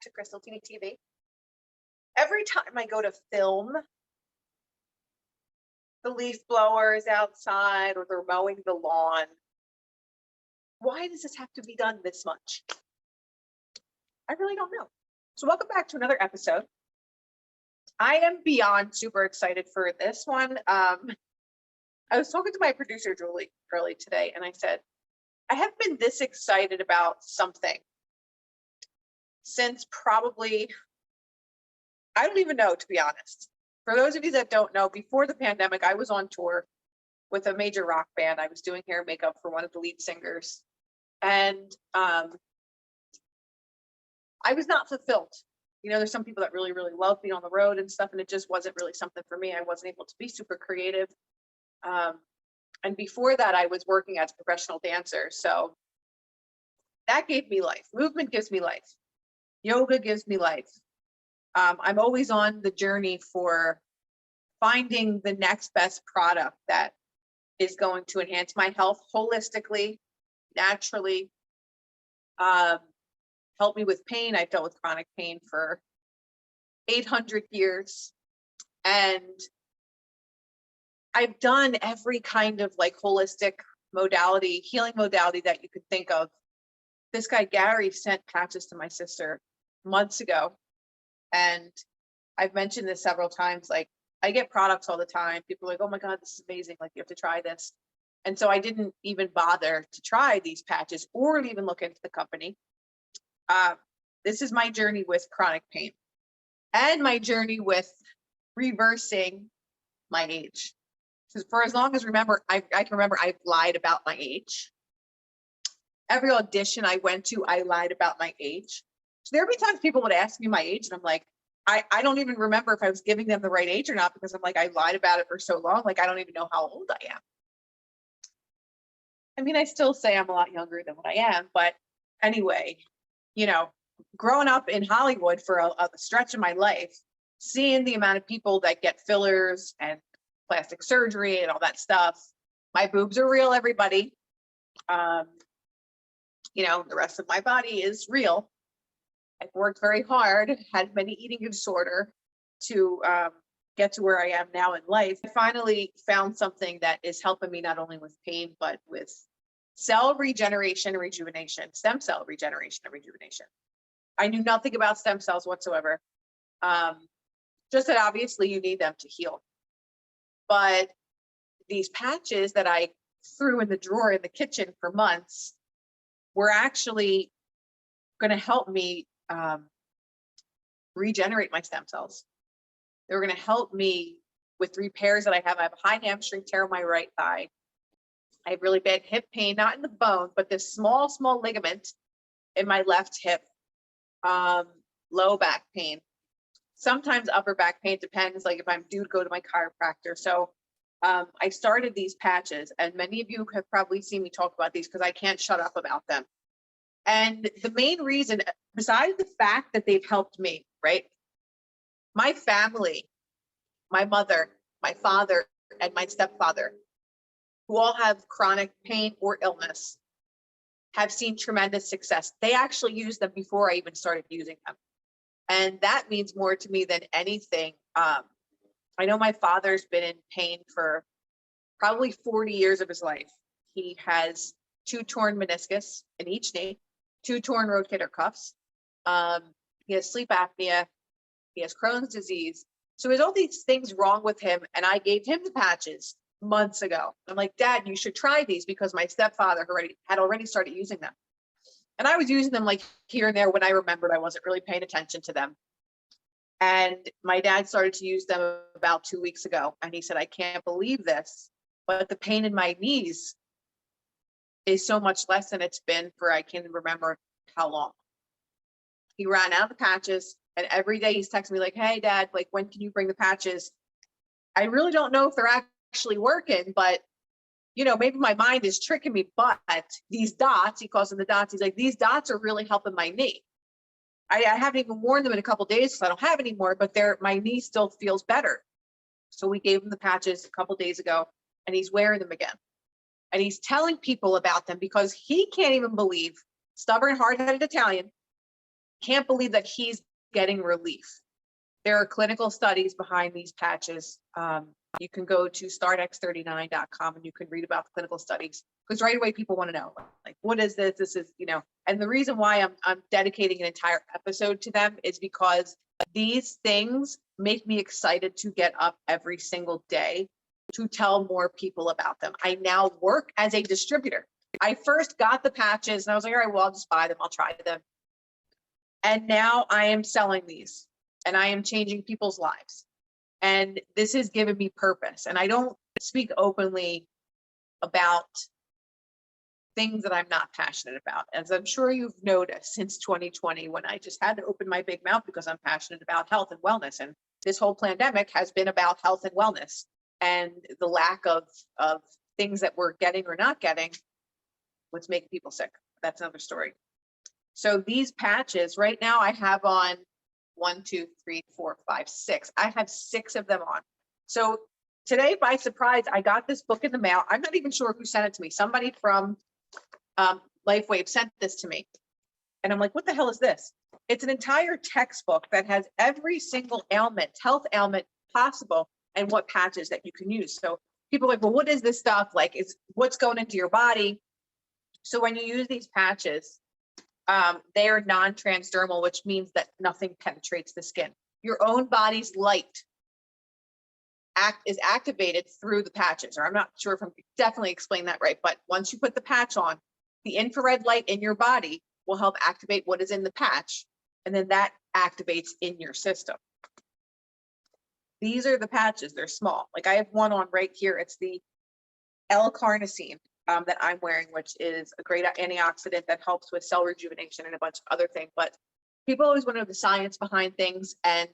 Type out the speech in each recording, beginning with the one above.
to Krystal Tini TV. Every time I go to film, the leaf blower is outside or they're mowing the lawn. Why does this have to be done this much? I really don't know. So welcome back to another episode. I am beyond super excited for this one. I was talking to my producer, Julie, early today, and I said, I haven't been this excited about something since probably, I don't even know, to be honest. For those of you that don't know, before the pandemic, I was on tour with a major rock band. I was doing hair and makeup for one of the lead singers. And I was not fulfilled. You know, there's some people that really, really love being on the road and stuff, and it just wasn't really something for me. I wasn't able to be super creative. And before that, I was working as a professional dancer. So that gave me life. Movement gives me life. Yoga gives me life. I'm always on the journey for finding the next best product that is going to enhance my health holistically, naturally, help me with pain. I've dealt with chronic pain for 800 years. And I've done every kind of like holistic modality, healing modality that you could think of. This guy, Gary, sent patches to my sister months ago. And I've mentioned this several times, like I get products all the time. People are like, oh my God, this is amazing. Like you have to try this. And so I didn't even bother to try these patches or even look into the company. This is my journey with chronic pain and my journey with reversing my age. Because for as long as I can remember, I've lied about my age. Every audition I went to, I lied about my age. So there would be times people would ask me my age, and I'm like, I don't even remember if I was giving them the right age or not, because I'm like, I lied about it for so long, like I don't even know how old I am. I mean, I still say I'm a lot younger than what I am, but anyway, you know, growing up in Hollywood for a stretch of my life, seeing the amount of people that get fillers and plastic surgery and all that stuff, my boobs are real, everybody. You know, the rest of my body is real. I've worked very hard, had many eating disorder to get to where I am now in life. I finally found something that is helping me not only with pain, but with cell regeneration and rejuvenation, stem cell regeneration and rejuvenation. I knew nothing about stem cells whatsoever. Just that obviously you need them to heal. But these patches that I threw in the drawer in the kitchen for months were actually going to help me regenerate my stem cells. They were going to help me with repairs that I have. I have a high hamstring tear on my right thigh. I have really bad hip pain, not in the bone, but this small ligament in my left hip. Low back pain, sometimes upper back pain, depends, like if I'm due to go to my chiropractor. So I started these patches, and many of you have probably seen me talk about these because I can't shut up about them. And the main reason, besides the fact that they've helped me, right? My family, my mother, my father, and my stepfather, who all have chronic pain or illness, have seen tremendous success. They actually used them before I even started using them. And that means more to me than anything. I know my father's been in pain for probably 40 years of his life. He has 2 torn meniscus in each knee, 2 torn rotator cuffs. He has sleep apnea. He has Crohn's disease. So there's all these things wrong with him. And I gave him the patches months ago. I'm like, Dad, you should try these, because my stepfather had already started using them. And I was using them like here and there when I remembered. I wasn't really paying attention to them. And my dad started to use them about 2 weeks ago. And he said, I can't believe this, but the pain in my knees is so much less than it's been for, I can't remember how long. He ran out of the patches, and every day he's texting me like, hey Dad, like, when can you bring the patches? I really don't know if they're actually working, but you know, maybe my mind is tricking me, but these dots, he calls them the dots. He's like, these dots are really helping my knee. I haven't even worn them in a couple of days because I don't have any more, but my knee still feels better. So we gave him the patches a couple of days ago, and he's wearing them again. And he's telling people about them because he can't even believe, stubborn, hard-headed Italian, can't believe that he's getting relief. There are clinical studies behind these patches. You can go to startx39.com and you can read about the clinical studies, because right away people want to know, like, what is this? This is, and the reason why I'm dedicating an entire episode to them is because these things make me excited to get up every single day to tell more people about them. I now work as a distributor. I first got the patches and I was like, all right, well, I'll just buy them. I'll try them. And now I am selling these and I am changing people's lives. And this has given me purpose. And I don't speak openly about things that I'm not passionate about. As I'm sure you've noticed since 2020, when I just had to open my big mouth because I'm passionate about health and wellness. And this whole pandemic has been about health and wellness and the lack of things that we're getting or not getting, what's making people sick. That's another story. So these patches right now I have on 1, 2, 3, 4, 5, 6. I have 6 of them on. So today, by surprise, I got this book in the mail. I'm not even sure who sent it to me. Somebody from LifeWave sent this to me. And I'm like, what the hell is this? It's an entire textbook that has every single ailment, health ailment possible, and what patches that you can use. So people are like, well, what is this stuff? Like, it's what's going into your body. So when you use these patches, they are non-transdermal, which means that nothing penetrates the skin. Your own body's light is activated through the patches, or I'm not sure if I'm definitely explain that right, but once you put the patch on, the infrared light in your body will help activate what is in the patch, and then that activates in your system. These are the patches. They're small. Like I have one on right here. It's the L-carnosine that I'm wearing, which is a great antioxidant that helps with cell rejuvenation and a bunch of other things. But people always want to know the science behind things. And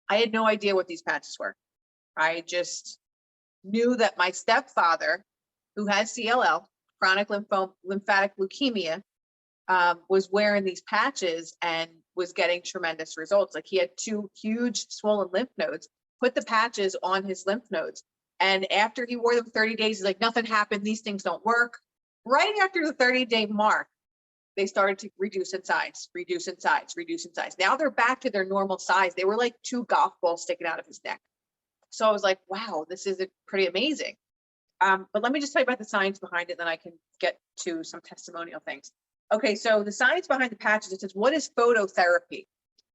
I had no idea what these patches were. I just knew that my stepfather, who has CLL, chronic lymphatic leukemia, was wearing these patches and was getting tremendous results. Like he had 2 huge swollen lymph nodes, put the patches on his lymph nodes. And after he wore them 30 days, he's like, nothing happened. These things don't work. Right after the 30-day mark, they started to reduce in size, reduce in size, reduce in size. Now they're back to their normal size. They were like 2 golf balls sticking out of his neck. So I was like, wow, this is pretty amazing. But let me just tell you about the science behind it, then I can get to some testimonial things. Okay, so the science behind the patches, it says, what is phototherapy?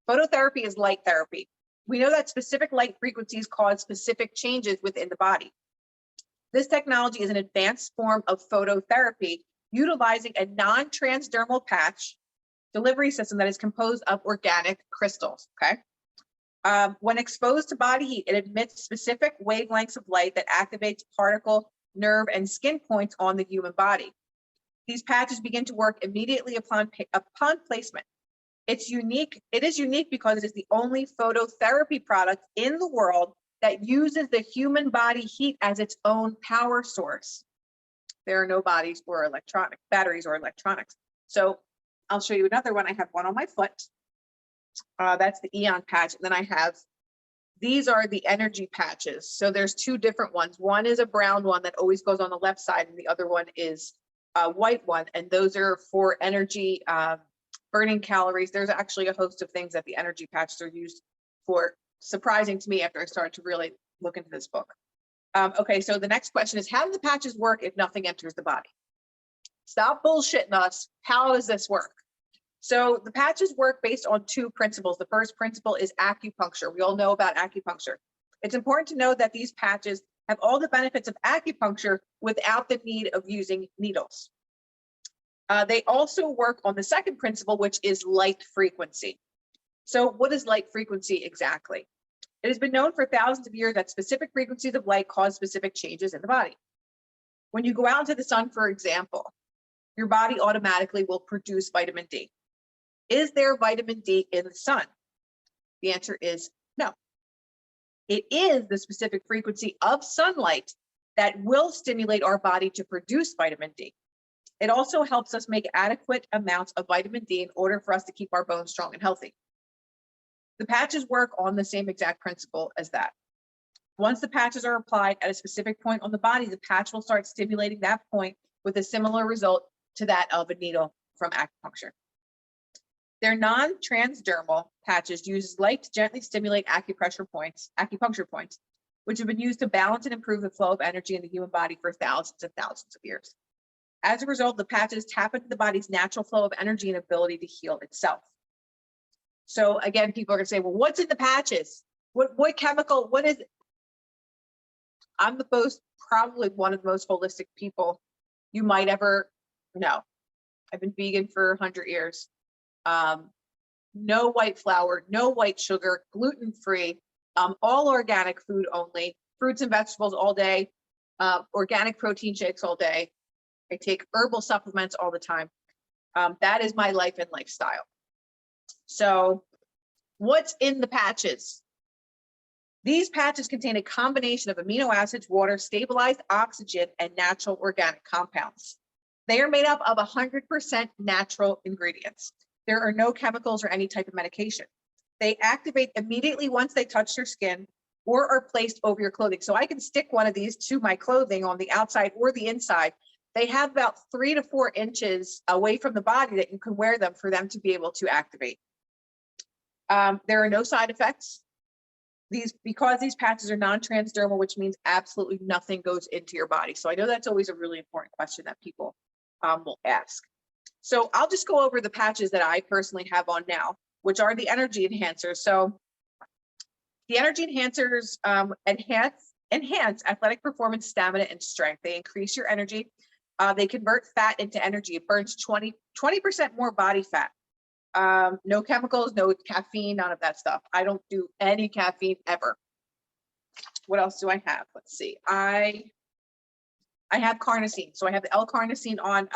Phototherapy is light therapy. We know that specific light frequencies cause specific changes within the body. This technology is an advanced form of phototherapy utilizing a non-transdermal patch delivery system that is composed of organic crystals, okay? When exposed to body heat, it emits specific wavelengths of light that activates particle, nerve, and skin points on the human body. These patches begin to work immediately upon placement. It is unique because it is the only phototherapy product in the world that uses the human body heat as its own power source. There are no batteries or electronics. So I'll show you another one. I have one on my foot. That's the Eon patch. And then I have, these are the energy patches. So there's 2 different ones. One is a brown one that always goes on the left side, and the other one is a white one. And those are for energy, burning calories. There's actually a host of things that the energy patches are used for, surprising to me after I started to really look into this book. Okay, so the next question is, how do the patches work if nothing enters the body? Stop bullshitting us. How does this work? So the patches work based on 2 principles. The first principle is acupuncture. We all know about acupuncture. It's important to know that these patches have all the benefits of acupuncture without the need of using needles. They also work on the second principle, which is light frequency. So what is light frequency exactly? It has been known for thousands of years that specific frequencies of light cause specific changes in the body. When you go out into the sun, for example, your body automatically will produce vitamin D. Is there vitamin D in the sun? The answer is no. It is the specific frequency of sunlight that will stimulate our body to produce vitamin D. It also helps us make adequate amounts of vitamin D in order for us to keep our bones strong and healthy. The patches work on the same exact principle as that. Once the patches are applied at a specific point on the body, the patch will start stimulating that point with a similar result to that of a needle from acupuncture. They're non-transdermal patches used light to gently stimulate acupuncture points, which have been used to balance and improve the flow of energy in the human body for thousands and thousands of years. As a result, the patches tap into the body's natural flow of energy and ability to heal itself. So again, people are going to say, well, what's in the patches? What chemical, what is it? I'm probably one of the most holistic people you might ever know. I've been vegan for 100 years. No white flour, no white sugar, gluten-free, all organic food only, fruits and vegetables all day, organic protein shakes all day. I take herbal supplements all the time. That is my life and lifestyle. So what's in the patches? These patches contain a combination of amino acids, water, stabilized oxygen, and natural organic compounds. They are made up of 100% natural ingredients. There are no chemicals or any type of medication. They activate immediately once they touch your skin or are placed over your clothing. So I can stick one of these to my clothing on the outside or the inside. They have about 3 to 4 inches away from the body that you can wear them for them to be able to activate. There are no side effects. Because these patches are non-transdermal, which means absolutely nothing goes into your body. So I know that's always a really important question that people will ask. So I'll just go over the patches that I personally have on now, which are the energy enhancers. So the energy enhancers enhance athletic performance, stamina, and strength. They increase your energy. They convert fat into energy. It burns 20% more body fat. No chemicals, no caffeine, none of that stuff. I don't do any caffeine ever. What else do I have? Let's see. I have carnosine. So I have the L-carnosine on.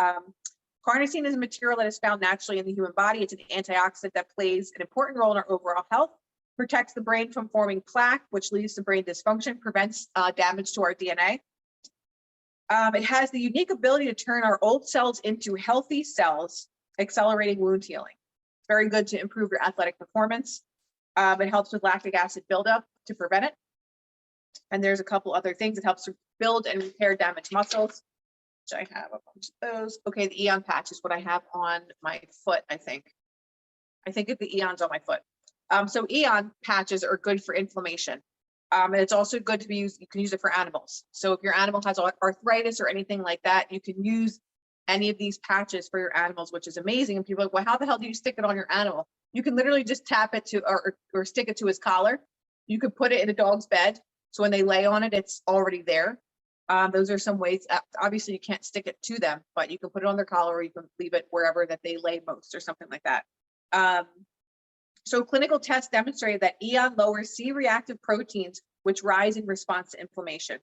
Carnosine is a material that is found naturally in the human body. It's an antioxidant that plays an important role in our overall health, protects the brain from forming plaque, which leads to brain dysfunction, prevents damage to our DNA. It has the unique ability to turn our old cells into healthy cells, accelerating wound healing. Very good to improve your athletic performance. It helps with lactic acid buildup to prevent it. And there's a couple other things. It helps to build and repair damaged muscles, which I have a bunch of those. Okay, the Eon patch is what I have on my foot, I think. I think of the Eon's on my foot. So Eon patches are good for inflammation. And it's also good to be used, you can use it for animals. So if your animal has arthritis or anything like that, you can use any of these patches for your animals, which is amazing. And people are like, well, how the hell do you stick it on your animal? You can literally just tap it to, or stick it to his collar. You could put it in a dog's bed. So when they lay on it, it's already there. Those are some ways. Obviously, you can't stick it to them, but you can put it on their collar, or you can leave it wherever that they lay most, or something like that. So clinical tests demonstrated that Eon lowers C-reactive proteins, which rise in response to inflammation.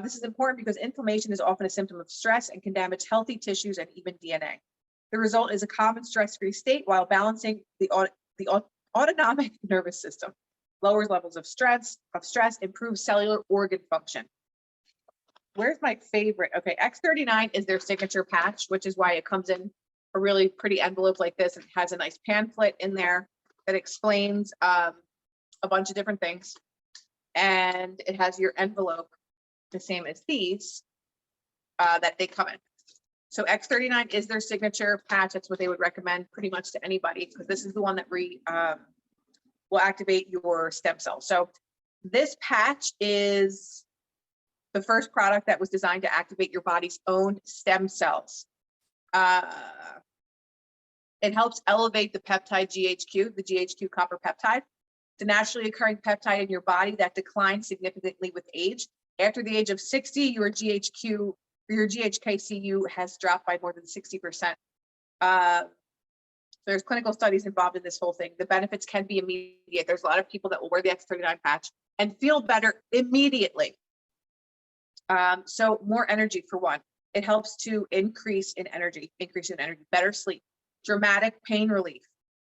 This is important because inflammation is often a symptom of stress and can damage healthy tissues and even DNA. The result is a calm and stress-free state while balancing the autonomic nervous system, lowers levels of stress, improves cellular organ function. Where's my favorite? Okay, X39 is their signature patch, which is why it comes in a really pretty envelope like this. It has a nice pamphlet in there that explains a bunch of different things. And it has your envelope, the same as these, that they come in. So X39 is their signature patch. That's what they would recommend pretty much to anybody, because this is the one that will activate your stem cells. So this patch is the first product that was designed to activate your body's own stem cells. It helps elevate the peptide GHQ, the GHQ copper peptide. It's a naturally occurring peptide in your body that declines significantly with age. After the age of 60, your GHKCU has dropped by more than 60%. There's clinical studies involved in this whole thing. The benefits can be immediate. There's a lot of people that will wear the X39 patch and feel better immediately. So more energy for one. It helps to increase in energy, better sleep, dramatic pain relief,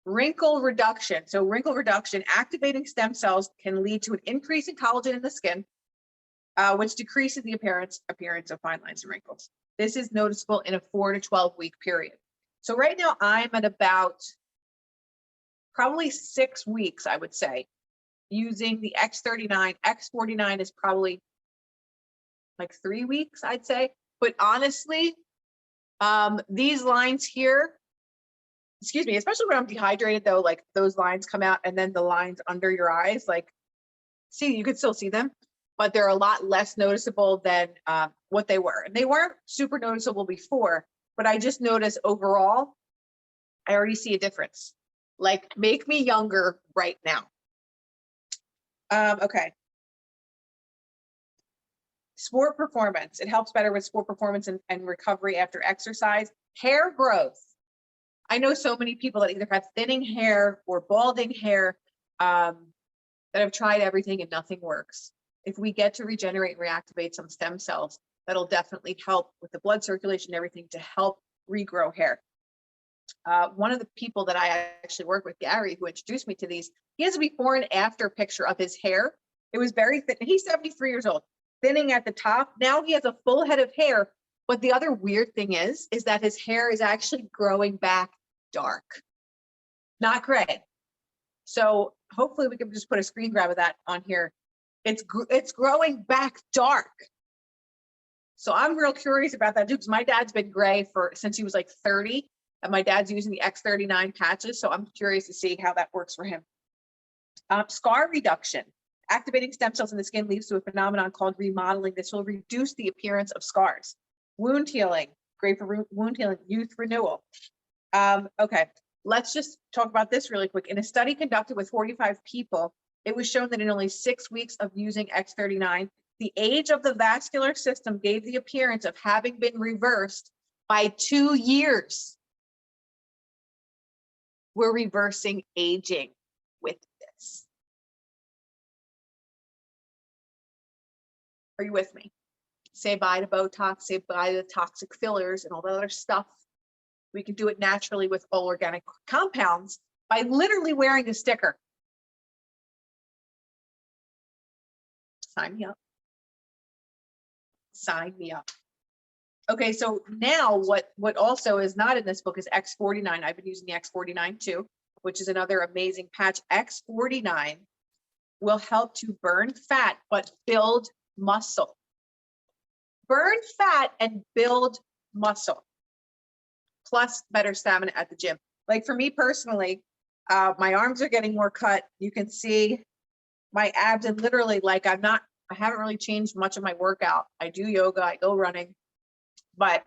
wrinkle reduction. So wrinkle reduction, activating stem cells can lead to an increase in collagen in the skin, which decreases the appearance of fine lines and wrinkles. This is noticeable in a 4 to 12 week period. So right now I'm at about probably 6 weeks, I would say, using the X39. X49 is probably like 3 weeks, I'd say. But honestly, these lines here, excuse me, especially when I'm dehydrated though, like those lines come out and then the lines under your eyes, like, see, you could still see them, but they're a lot less noticeable than what they were. And they weren't super noticeable before, but I just noticed overall, I already see a difference. Like, make me younger right now. Okay. Sport performance. It helps better with sport performance and recovery after exercise. Hair growth. I know so many people that either have thinning hair or balding hair that have tried everything and nothing works. If we get to regenerate and reactivate some stem cells, that'll definitely help with the blood circulation and everything to help regrow hair. One of the people that I actually work with, Gary, who introduced me to these, he has a before and after picture of his hair. It was very thin. He's 73 years old, thinning at the top. Now he has a full head of hair. But the other weird thing is that his hair is actually growing back dark, not gray. So hopefully we can just put a screen grab of that on here. It's growing back dark. So I'm real curious about that too, because my dad's been gray since he was like 30, and my dad's using the X39 patches. So I'm curious to see how that works for him. Scar reduction. Activating stem cells in the skin leads to a phenomenon called remodeling. This will reduce the appearance of scars. Wound healing, great for wound healing. Youth renewal. Okay, let's just talk about this really quick. In a study conducted with 45 people, it was shown that in only 6 weeks of using X39, the age of the vascular system gave the appearance of having been reversed by 2 years. We're reversing aging with this. Are you with me? Say bye to Botox, say bye to the toxic fillers and all that other stuff. We can do it naturally with all organic compounds by literally wearing a sticker. Sign me up. Sign me up. Okay, so now what also is not in this book is X49. I've been using the X49 too, which is another amazing patch. X49 will help to burn fat, but build muscle. Burn fat and build muscle, plus better stamina at the gym. Like for me personally, my arms are getting more cut. You can see my abs, and literally, like I haven't really changed much of my workout. I do yoga, I go running, but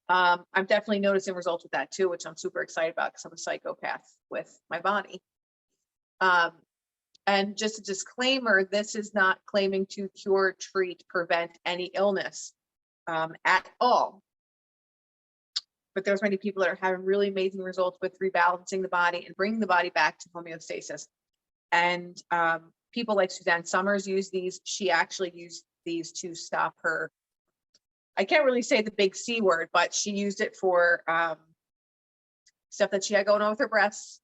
I'm definitely noticing results with that too, which I'm super excited about because I'm a psychopath with my body. And just a disclaimer, this is not claiming to cure, treat, prevent any illness at all. But there's many people that are having really amazing results with rebalancing the body and bringing the body back to homeostasis. And people like Suzanne Summers use these. She actually used these to stop her, I can't really say the big C word, but she used it for stuff that she had going on with her breasts.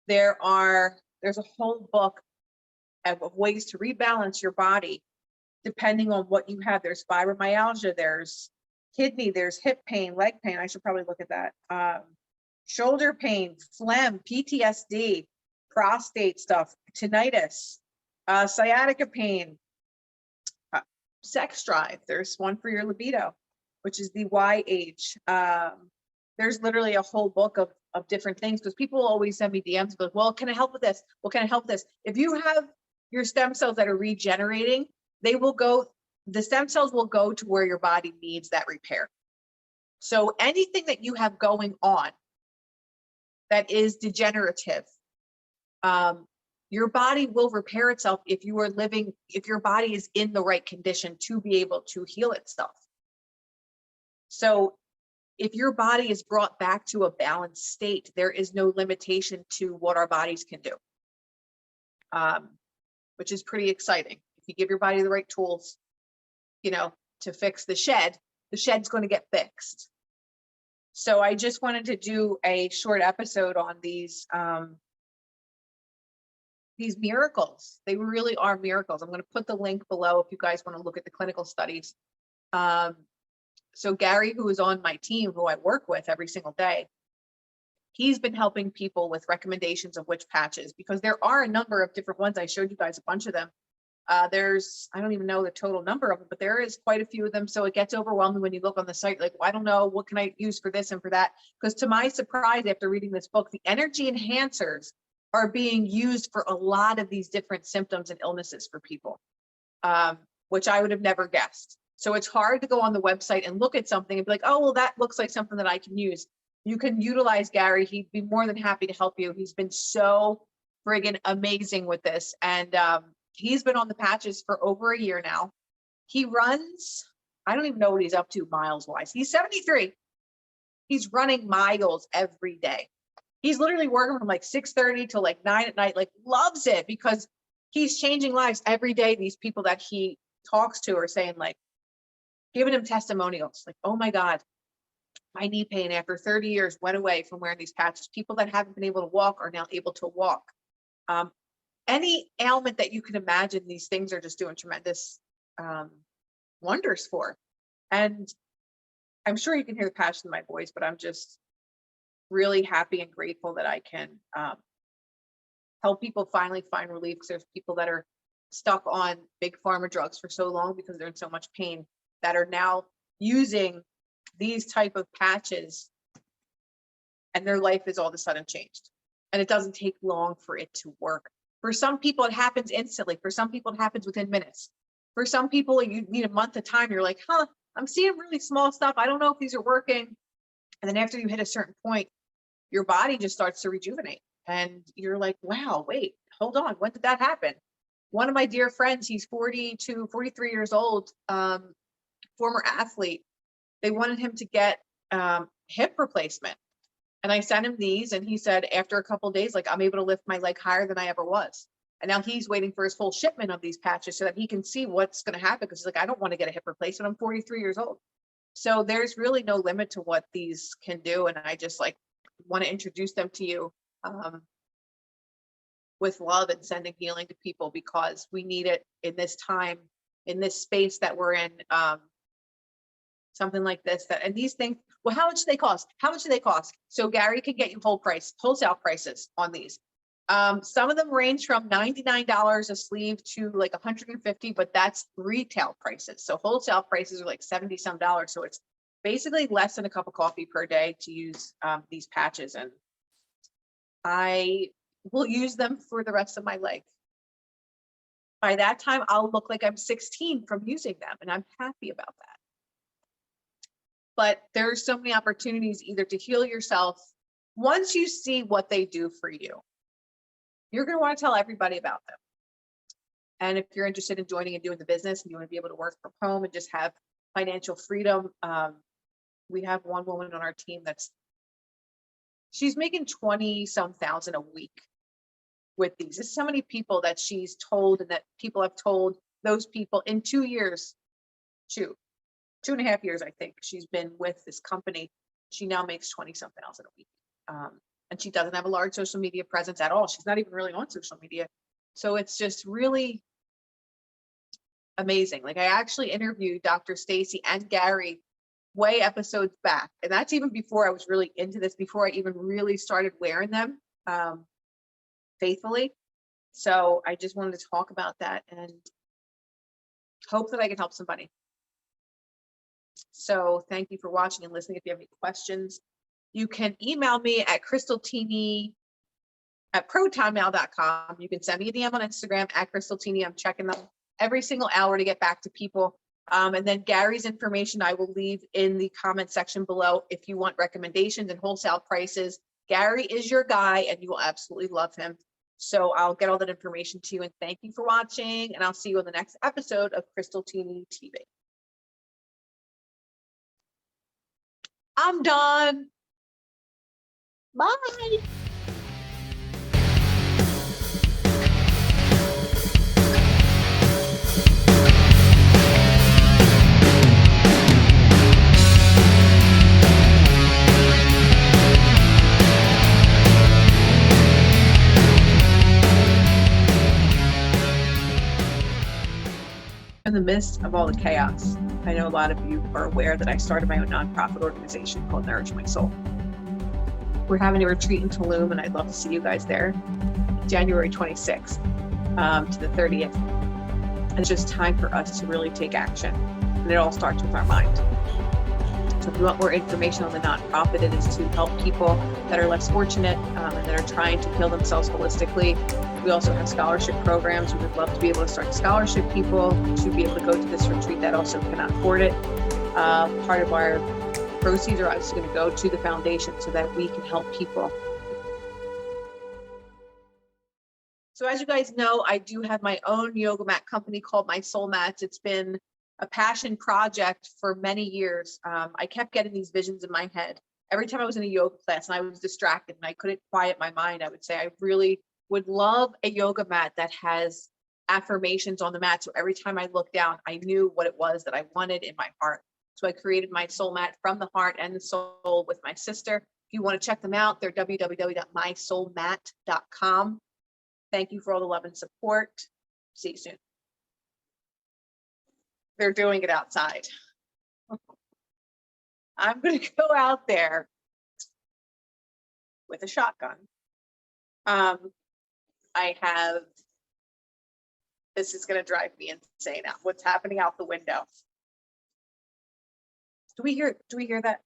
There's a whole book of ways to rebalance your body depending on what you have. There's fibromyalgia, there's kidney, there's hip pain, leg pain. I should probably look at that. Shoulder pain, phlegm, PTSD, prostate stuff, tinnitus, sciatica pain, sex drive. There's one for your libido, which is the YH. There's literally a whole book of different things, because people always send me DMs, but well, can I help with this? Well, can I help this? If you have your stem cells that are regenerating, the stem cells will go to where your body needs that repair. So anything that you have going on that is degenerative, your body will repair itself if your body is in the right condition to be able to heal itself. So if your body is brought back to a balanced state, there is no limitation to what our bodies can do, which is pretty exciting. If you give your body the right tools, to fix the shed's going to get fixed. So I just wanted to do a short episode on these miracles. They really are miracles. I'm going to put the link below if you guys want to look at the clinical studies. So Gary, who is on my team, who I work with every single day, he's been helping people with recommendations of which patches, because there are a number of different ones. I showed you guys a bunch of them. I don't even know the total number of them, but there is quite a few of them. So it gets overwhelming when you look on the site, like, well, I don't know, what can I use for this and for that? Because to my surprise, after reading this book, the energy enhancers are being used for a lot of these different symptoms and illnesses for people, which I would have never guessed. So it's hard to go on the website and look at something and be like, oh, well, that looks like something that I can use. You can utilize Gary. He'd be more than happy to help you. He's been so friggin' amazing with this. And he's been on the patches for over a year now. He runs, I don't even know what he's up to miles wise. He's 73. He's running miles every day. He's literally working from like 6:30 to like 9 at night, like loves it because he's changing lives every day. These people that he talks to are saying, like, giving him testimonials like, oh my God, my knee pain after 30 years went away from wearing these patches. People that haven't been able to walk are now able to walk. Any ailment that you can imagine, these things are just doing tremendous wonders for. And I'm sure you can hear the passion in my voice, but I'm just really happy and grateful that I can help people finally find relief, because there's people that are stuck on big pharma drugs for so long because they're in so much pain, that are now using these type of patches and their life is all of a sudden changed. And it doesn't take long for it to work. For some people, it happens instantly. For some people, it happens within minutes. For some people, you need a month of time. You're like, I'm seeing really small stuff. I don't know if these are working. And then after you hit a certain point, your body just starts to rejuvenate. And you're like, wow, wait, hold on. When did that happen? One of my dear friends, he's 42, 43 years old, former athlete. They wanted him to get hip replacement. And I sent him these, and he said after a couple of days, like, I'm able to lift my leg higher than I ever was. And now he's waiting for his full shipment of these patches so that he can see what's going to happen. Because he's like, I don't want to get a hip replacement. I'm 43 years old. So there's really no limit to what these can do. And I just like want to introduce them to you with love and sending healing to people, because we need it in this time, in this space that we're in. Something like this, and these things, well, how much do they cost? How much do they cost? So Gary can get you wholesale prices on these. Some of them range from $99 a sleeve to like $150, but that's retail prices. So wholesale prices are like $70 some. So it's basically less than a cup of coffee per day to use these patches. And I will use them for the rest of my life. By that time, I'll look like I'm 16 from using them, and I'm happy about that. But there's so many opportunities either to heal yourself. Once you see what they do for you, you're going to want to tell everybody about them. And if you're interested in joining and doing the business and you want to be able to work from home and just have financial freedom, we have one woman on our team she's making 20 some thousand a week with these. There's so many people that she's told, and that people have told those people in 2 years, 2.5 years, I think she's been with this company. She now makes 20 some thousand a week. And she doesn't have a large social media presence at all. She's not even really on social media. So it's just really amazing. Like, I actually interviewed Dr. Stacy and Gary way episodes back. And that's even before I was really into this, before I even really started wearing them faithfully. So I just wanted to talk about that and hope that I can help somebody. So thank you for watching and listening. If you have any questions, you can email me at krystaltini@protonmail.com. You can send me a DM on Instagram at Krystal Tini. I'm checking them every single hour to get back to people. And then Gary's information I will leave in the comment section below if you want recommendations and wholesale prices. Gary is your guy, and you will absolutely love him. So I'll get all that information to you, and thank you for watching, and I'll see you on the next episode of Krystal Tini TV. I'm done. Bye. In the midst of all the chaos, I know a lot of you are aware that I started my own nonprofit organization called Nourish My Soul. We're having a retreat in Tulum, and I'd love to see you guys there, January 26th to the 30th. And it's just time for us to really take action. And it all starts with our mind. So if you want more information on the nonprofit, it is to help people that are less fortunate and that are trying to heal themselves holistically. We also have scholarship programs. We would love to be able to start scholarship people to be able to go to this retreat that also cannot afford it. Part of our proceeds are also going to go to the foundation so that we can help people. So as you guys know, I do have my own yoga mat company called My Soul Mats. It's been a passion project for many years. I kept getting these visions in my head. Every time I was in a yoga class and I was distracted and I couldn't quiet my mind, I would say, I really would love a yoga mat that has affirmations on the mat. So every time I looked down, I knew what it was that I wanted in my heart. So I created My Soul Mat from the heart and the soul with my sister. If you want to check them out, they're www.mysoulmat.com. Thank you for all the love and support. See you soon. They're doing it outside. I'm going to go out there with a shotgun. This is going to drive me insane. What's happening out the window? Do we hear that?